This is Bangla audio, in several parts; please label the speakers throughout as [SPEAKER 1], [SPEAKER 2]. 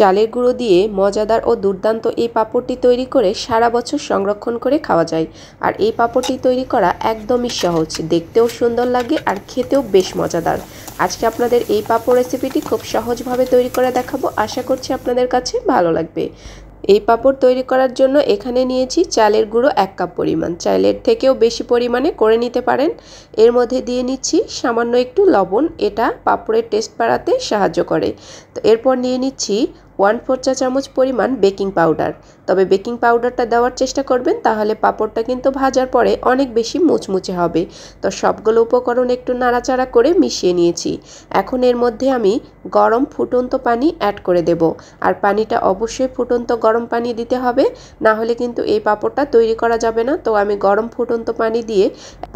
[SPEAKER 1] চালের গুঁড়ো দিয়ে মজাদার ও দুর্দান্ত এই পাঁপড়টি তৈরি করে সারা বছর সংরক্ষণ করে খাওয়া যায়। আর এই পাঁপড়টি তৈরি করা একদমই সহজ, দেখতেও সুন্দর লাগে আর খেতেও বেশ মজাদার। আজকে আপনাদের এই পাঁপড় রেসিপিটি খুব সহজভাবে তৈরি করে দেখাবো, আশা করছি আপনাদের কাছে ভালো লাগবে। এই পাঁপড় তৈরি করার জন্য এখানে নিয়েছি চালের গুঁড়ো 1 কাপ পরিমাণ, চাইলের থেকেও বেশি পরিমাণে করে নিতে পারেন। এর মধ্যে দিয়ে নিচ্ছি সামান্য একটু লবণ, এটা পাঁপড়ের টেস্ট বাড়াতে সাহায্য করে। তো এরপর নিয়ে নিচ্ছি 1/4 চা চামচ পরিমাণ বেকিং পাউডার। তবে বেকিং পাউডারটা দেওয়ার চেষ্টা করবেন, তাহলে পাঁপড়টা কিন্তু ভাজার পরে অনেক বেশি মুচমুচে হবে। তো সবগুলো উপকরণ একটু নাড়াচাড়া করে মিশিয়ে নিয়েছি। এখন এর মধ্যে আমি গরম ফুটন্ত পানি অ্যাড করে দেব। আর পানিটা অবশ্যই ফুটন্ত গরম পানি দিতে হবে, না হলে কিন্তু এই পাঁপড়টা তৈরি করা যাবে না। তো আমি গরম ফুটন্ত পানি দিয়ে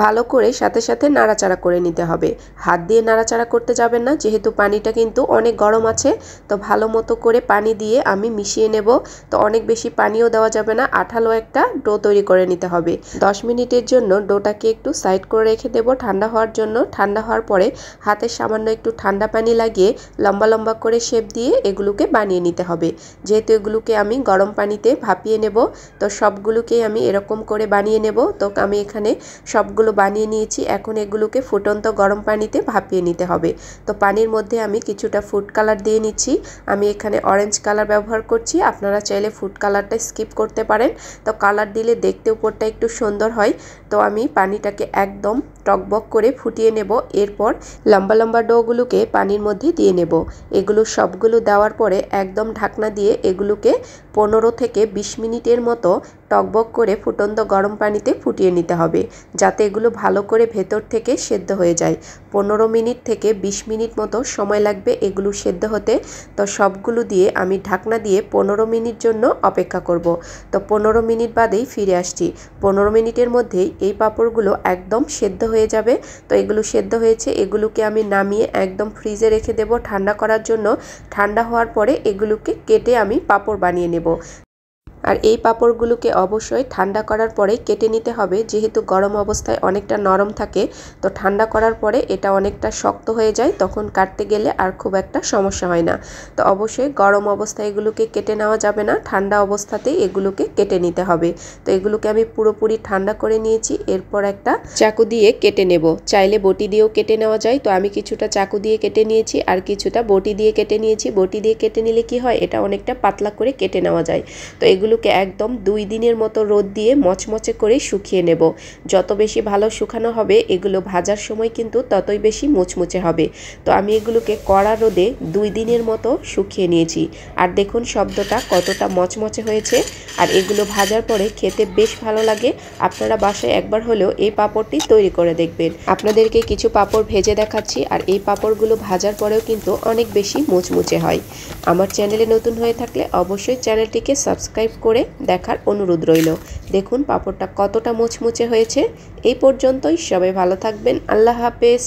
[SPEAKER 1] ভালো করে সাথে সাথে নাড়াচাড়া করে নিতে হবে। হাত দিয়ে নাড়াচাড়া করতে যাবেন না, যেহেতু পানিটা কিন্তু অনেক গরম আছে। তো ভালো মতো করে পানি দিয়ে আমি মিশিয়ে নেব। তো অনেক বেশি পানিও দেওয়া যাবে না, আঠালো একটা ডো তৈরি করে নিতে হবে। 10 মিনিটের জন্য ডোটাকে একটু সাইড করে রেখে দেব ঠান্ডা হওয়ার জন্য। ঠান্ডা হওয়ার পরে হাতে সামান্য একটু ঠান্ডা পানি লাগিয়ে লম্বা লম্বা করে শেপ দিয়ে এগুলোকে বানিয়ে নিতে হবে। যেহেতু এগুলোকে আমি গরম পানিতে ভাপিয়ে নেব, তো সবগুলোকেই আমি এরকম করে বানিয়ে নেব। তো আমি এখানে সবগুলো বানিয়ে নিয়েছি। এখন এগুলোকে ফুটন্ত গরম পানিতে ভাপিয়ে নিতে হবে। তো পানির মধ্যে আমি কিছুটা ফুড কালার দিয়ে নিচ্ছি। আমি এখানে অরেঞ্জ কালার ব্যবহার করছি, আপনারা চাইলে ফুড কালারটা স্কিপ করতে পারেন। তো কালার দিলে দেখতে উপরটা একটু সুন্দর হয়। তো আমি পানিটাকে একদম টকবক করে ফুটিয়ে নেব। এরপর লম্বা লম্বা ডোগুলোকে পানির মধ্যে দিয়ে নেব। এগুলো সবগুলো দেওয়ার পরে একদম ঢাকনা দিয়ে এগুলোকে 15 থেকে 20 মিনিটের মতো টকবক করে ফুটন্ত গরম পানিতে ফুটিয়ে নিতে হবে, যাতে এগুলো ভালো করে ভেতর থেকে সেদ্ধ হয়ে যায়। 15 মিনিট থেকে 20 মিনিট মতো সময় লাগবে এগুলো সেদ্ধ হতে। তো সবগুলো দিয়ে আমি ঢাকনা দিয়ে 15 মিনিট জন্য অপেক্ষা করব। তো 15 মিনিট বাদেই ফিরে আসছি। 15 মিনিটের মধ্যেই এই পাঁপড়গুলো একদম সেদ্ধ হয়ে যাবে। তো এগুলো সেদ্ধ হয়েছে, এগুলোকে আমি নামিয়ে একদম ফ্রিজে রেখে দেব ঠান্ডা করার জন্য। ঠান্ডা হওয়ার পরে এগুলোকে কেটে আমি পাঁপড় বানিয়ে নেব। আর এই পাঁপড়গুলোকে অবশ্যই ঠান্ডা করার পরে কেটে নিতে হবে, যেহেতু গরম অবস্থায় অনেকটা নরম থাকে। তো ঠান্ডা করার পরে এটা অনেকটা শক্ত হয়ে যায়, তখন কাটতে গেলে আর খুব একটা সমস্যা হয় না। তো অবশ্যই গরম অবস্থায় এগুলোকে কেটে নেওয়া যাবে না, ঠান্ডা অবস্থাতেই এগুলোকে কেটে নিতে হবে। তো এগুলোকে আমি পুরোপুরি ঠান্ডা করে নিয়েছি। এরপর একটা চাকু দিয়ে কেটে নেব, চাইলে বটি দিয়েও কেটে নেওয়া যায়। তো আমি কিছুটা চাকু দিয়ে কেটে নিয়েছি আর কিছুটা বটি দিয়ে কেটে নিয়েছি। বটি দিয়ে কেটে নিলে কি হয়, এটা অনেকটা পাতলা করে কেটে নেওয়া যায়। তো এগুলোকে একদম 2 দিনের মতো রোদ দিয়ে মচমচে করে শুকিয়ে নেব। যত বেশি ভালো শুকানো হবে এগুলো ভাজার সময় কিন্তু ততই বেশি মুচমুচে হবে। তো আমি এগুলোকে কড়া রোদে 2 দিনের মতো শুকিয়ে নিয়েছি। আর দেখুন শব্দটা কতটা মচমচে হয়েছে। আর এগুলো ভাজার পরে খেতে বেশ ভালো লাগে। আপনারা বাসায় একবার হলেও এই পাঁপড়টি তৈরি করে দেখবেন। আপনাদেরকে কিছু পাঁপড় ভেজে দেখাচ্ছি। আর এই পাঁপড়গুলো ভাজার পরেও কিন্তু অনেক বেশি মুচমুচে হয়। আমার চ্যানেলে নতুন হয়ে থাকলে অবশ্যই চ্যানেলটিকে সাবস্ক্রাইব করে দেখার অনুরোধ রইল। দেখুন পাঁপড়টা কতটা মুচমুচে হয়েছে। এই পর্যন্তই, সবাই ভালো থাকবেন। আল্লাহ হাফেজ।